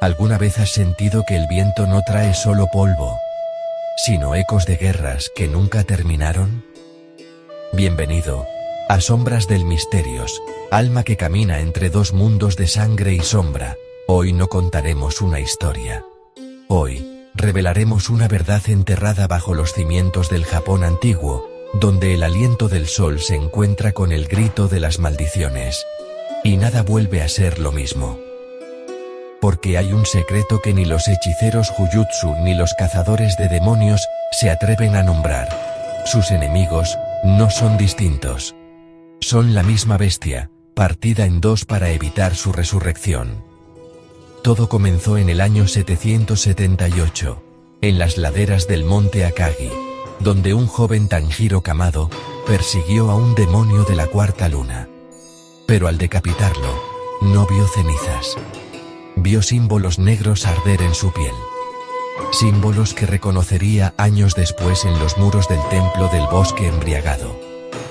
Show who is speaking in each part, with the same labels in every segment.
Speaker 1: ¿Alguna vez has sentido que el viento no trae solo polvo, sino ecos de guerras que nunca terminaron? Bienvenido a Sombras del Misterios, alma que camina entre dos mundos de sangre y sombra. Hoy no contaremos una historia. Hoy revelaremos una verdad enterrada bajo los cimientos del Japón antiguo, donde el aliento del sol se encuentra con el grito de las maldiciones. Y nada vuelve a ser lo mismo. Porque hay un secreto que ni los hechiceros Jujutsu ni los cazadores de demonios se atreven a nombrar. Sus enemigos no son distintos. Son la misma bestia, partida en dos para evitar su resurrección. Todo comenzó en el año 778, en las laderas del monte Akagi, donde un joven Tanjiro Kamado persiguió a un demonio de la cuarta luna. Pero al decapitarlo, no vio cenizas. Vio símbolos negros arder en su piel. Símbolos que reconocería años después en los muros del templo del bosque embriagado.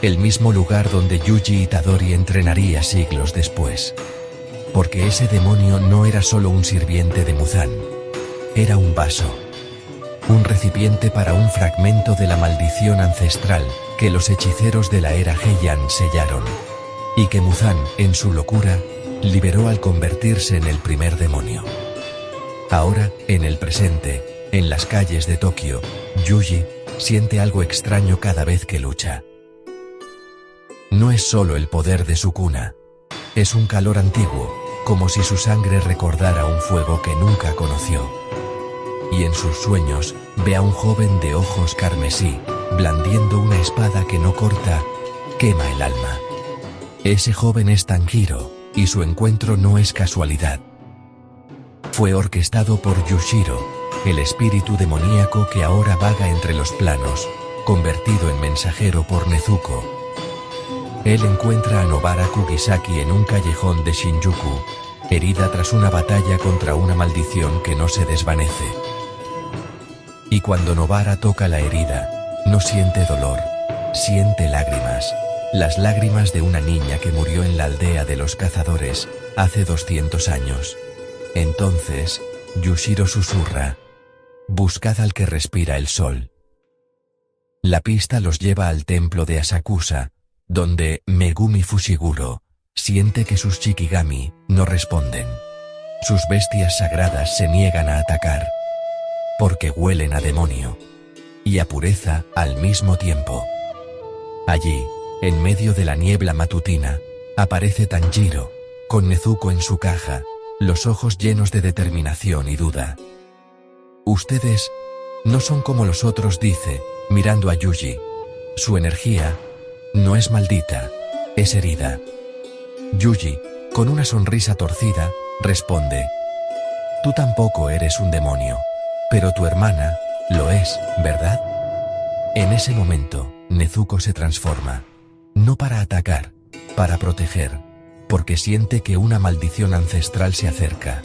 Speaker 1: El mismo lugar donde Yuji Itadori entrenaría siglos después. Porque ese demonio no era solo un sirviente de Muzan. Era un vaso. Un recipiente para un fragmento de la maldición ancestral que los hechiceros de la era Heian sellaron. Y que Muzan, en su locura, liberó al convertirse en el primer demonio. Ahora, en el presente, en las calles de Tokio, Yuji siente algo extraño cada vez que lucha. No es solo el poder de su cuna. Es un calor antiguo, como si su sangre recordara un fuego que nunca conoció. Y en sus sueños, ve a un joven de ojos carmesí, blandiendo una espada que no corta, quema el alma. Ese joven es Tanjiro, y su encuentro no es casualidad. Fue orquestado por Yushiro, el espíritu demoníaco que ahora vaga entre los planos, convertido en mensajero por Nezuko. Él encuentra a Nobara Kugisaki en un callejón de Shinjuku, herida tras una batalla contra una maldición que no se desvanece. Y cuando Nobara toca la herida, no siente dolor, siente lágrimas. Las lágrimas de una niña que murió en la aldea de los cazadores, hace 200 años. Entonces, Yushiro susurra: «Buscad al que respira el sol». La pista los lleva al templo de Asakusa, donde Megumi Fushiguro siente que sus Shikigami no responden. Sus bestias sagradas se niegan a atacar, porque huelen a demonio y a pureza al mismo tiempo. Allí, en medio de la niebla matutina, aparece Tanjiro, con Nezuko en su caja, los ojos llenos de determinación y duda. «Ustedes no son como los otros», dice, mirando a Yuji. Su energía no es maldita, es herida. Yuji, con una sonrisa torcida, responde: «Tú tampoco eres un demonio, pero tu hermana lo es, ¿verdad?». En ese momento, Nezuko se transforma. No para atacar, para proteger, porque siente que una maldición ancestral se acerca.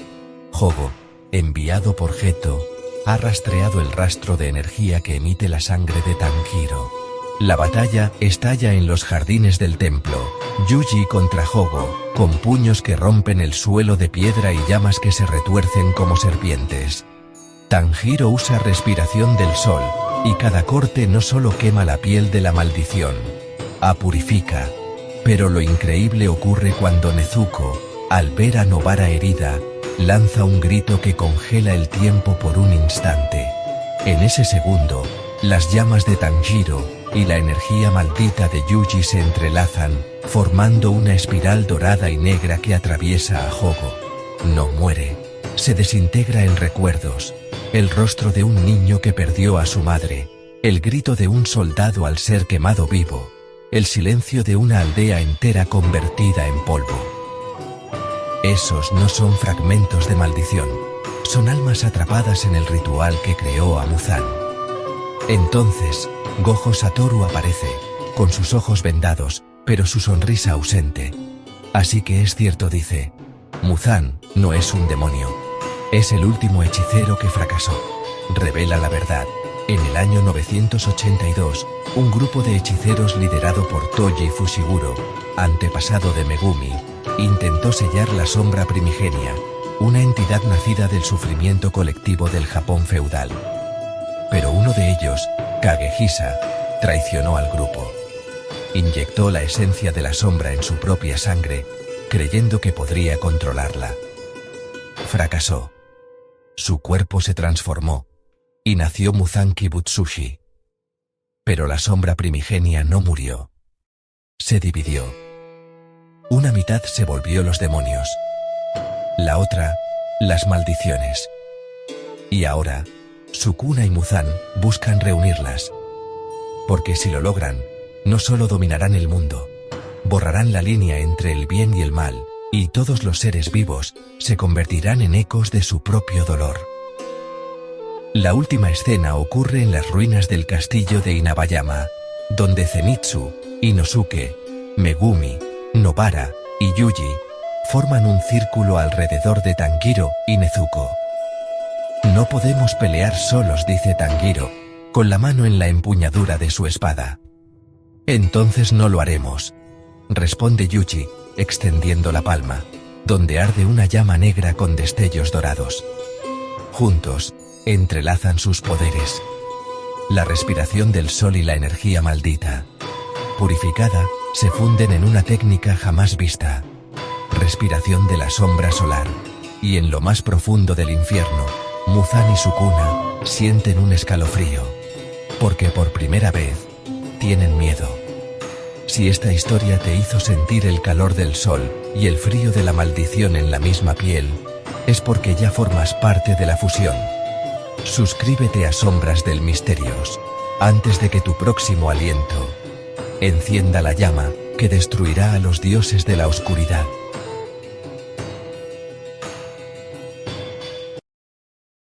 Speaker 1: Hogo, enviado por Geto, ha rastreado el rastro de energía que emite la sangre de Tanjiro. La batalla estalla en los jardines del templo, Yuji contra Hogo, con puños que rompen el suelo de piedra y llamas que se retuercen como serpientes. Tanjiro usa respiración del sol, y cada corte no solo quema la piel de la maldición, purifica. Pero lo increíble ocurre cuando Nezuko, al ver a Nobara herida, lanza un grito que congela el tiempo por un instante. En ese segundo, las llamas de Tanjiro y la energía maldita de Yuji se entrelazan, formando una espiral dorada y negra que atraviesa a Hogo. No muere, se desintegra en recuerdos, el rostro de un niño que perdió a su madre, el grito de un soldado al ser quemado vivo, el silencio de una aldea entera convertida en polvo. Esos no son fragmentos de maldición, son almas atrapadas en el ritual que creó a Muzan. Entonces, Gojo Satoru aparece, con sus ojos vendados, pero su sonrisa ausente. Así que es cierto, dice. Muzan no es un demonio. Es el último hechicero que fracasó. Revela la verdad. En el año 982, un grupo de hechiceros liderado por Toji Fushiguro, antepasado de Megumi, intentó sellar la sombra primigenia, una entidad nacida del sufrimiento colectivo del Japón feudal. Pero uno de ellos, Kagehisa, traicionó al grupo. Inyectó la esencia de la sombra en su propia sangre, creyendo que podría controlarla. Fracasó. Su cuerpo se transformó, y nació Muzanki Butsushi. Pero la sombra primigenia no murió. Se dividió. Una mitad se volvió los demonios. La otra, las maldiciones. Y ahora, Sukuna y Muzan buscan reunirlas. Porque si lo logran, no solo dominarán el mundo, borrarán la línea entre el bien y el mal, y todos los seres vivos se convertirán en ecos de su propio dolor. La última escena ocurre en las ruinas del castillo de Inabayama, donde Zenitsu, Inosuke, Megumi, Nobara y Yuji forman un círculo alrededor de Tanjiro y Nezuko. No podemos pelear solos, dice Tanjiro, con la mano en la empuñadura de su espada. Entonces no lo haremos, responde Yuji, extendiendo la palma, donde arde una llama negra con destellos dorados. Juntos, entrelazan sus poderes. La respiración del sol y la energía maldita, purificada, se funden en una técnica jamás vista. Respiración de la sombra solar. Y en lo más profundo del infierno, Muzan y Sukuna sienten un escalofrío. Porque por primera vez, tienen miedo. Si esta historia te hizo sentir el calor del sol y el frío de la maldición en la misma piel, es porque ya formas parte de la fusión. Suscríbete a Sombras del Misterios, antes de que tu próximo aliento encienda la llama que destruirá a los dioses de la oscuridad.